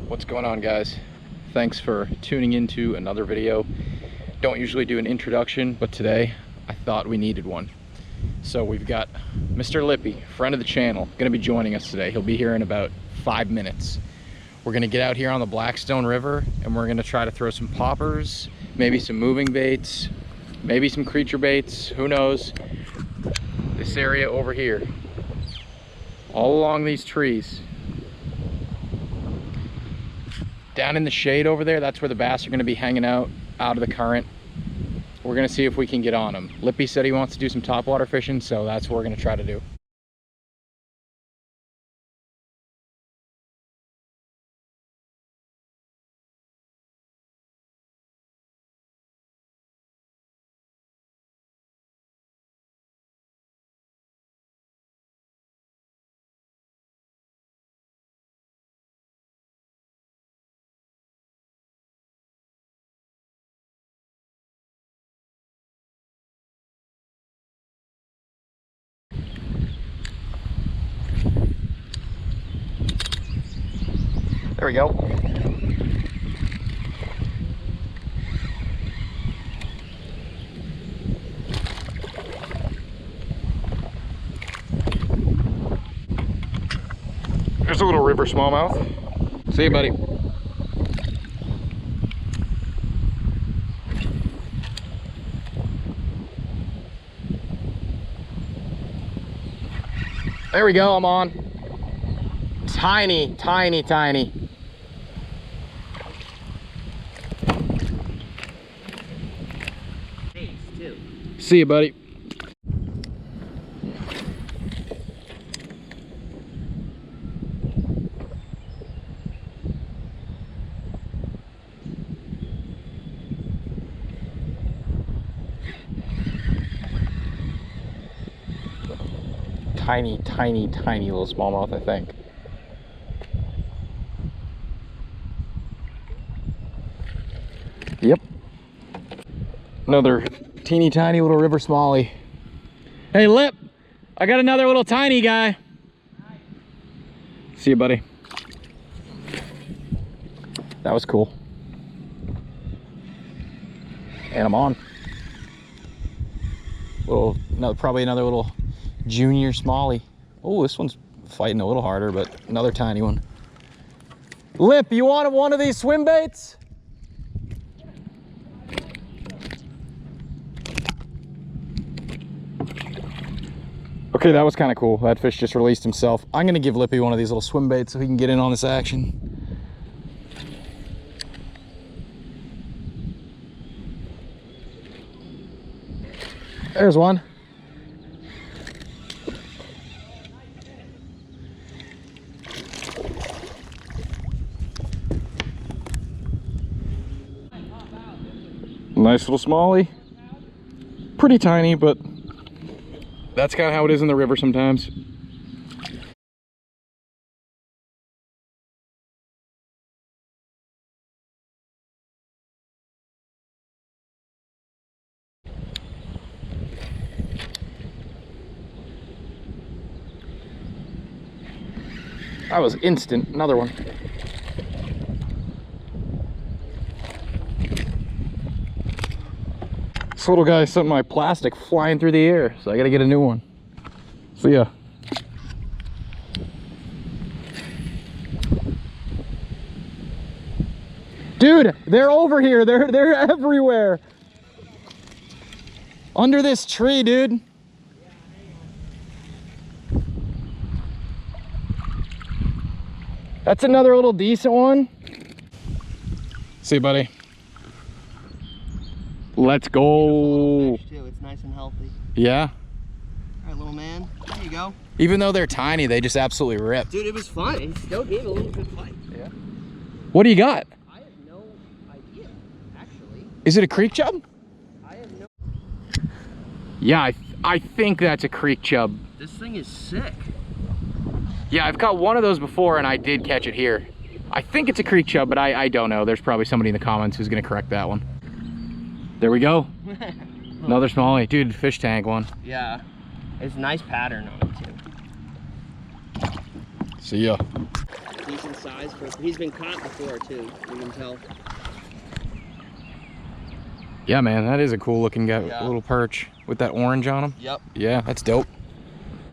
What's going on, guys? Thanks for tuning into another video. Don't usually do an introduction, but today I thought we needed one. So we've got Mr. Lippy, friend of the channel, gonna be joining us today. He'll be here in about 5 minutes. We're gonna get out here on the Blackstone River and we're gonna try to throw some poppers, maybe some moving baits, maybe some creature baits, who knows. This area over here, all along these trees. Down in the shade over there, that's where the bass are gonna be hanging out of the current. We're gonna see if we can get on them. Lippy said he wants to do some topwater fishing, so that's what we're gonna try to do. There we go. There's a little river smallmouth. See you, buddy. There we go, I'm on. Tiny, tiny, tiny. See you, buddy. Tiny, tiny, tiny little smallmouth, I think. Yep. Another teeny tiny little river smallie. Hey, Lip, I got another little tiny guy. See you, buddy. That was cool. And I'm on. Probably another little junior smallie. Oh, this one's fighting a little harder, but another tiny one. Lip, you want one of these swim baits? Okay, that was kind of cool. That fish just released himself. I'm gonna give Lippy one of these little swim baits so he can get in on this action. There's one. Nice little smallie. Pretty tiny, but that's kind of how it is in the river sometimes. That was instant. Another one. This little guy sent my plastic flying through the air, so I gotta get a new one. See ya. Dude, they're over here. They're everywhere. Under this tree, dude. That's another little decent one. See you, buddy. Let's go. Fish too. It's nice and healthy. Yeah. All right, little man. There you go. Even though they're tiny, they just absolutely rip. Dude, it was fun. It still gave a little good fight. Yeah. What do you got? I have no idea, actually. Is it a creek chub? I have no... Yeah, I think that's a creek chub. This thing is sick. Yeah, I've caught one of those before and I did catch it here. I think it's a creek chub, but I don't know. There's probably somebody in the comments who's gonna correct that one. There we go. Another smallie. Dude, fish tank one. Yeah. It's a nice pattern on it too. See ya. decent size. He's been caught before too. You can tell. Yeah, man, that is a cool looking guy, Yeah. little perch with that orange on him. Yep. Yeah, that's dope.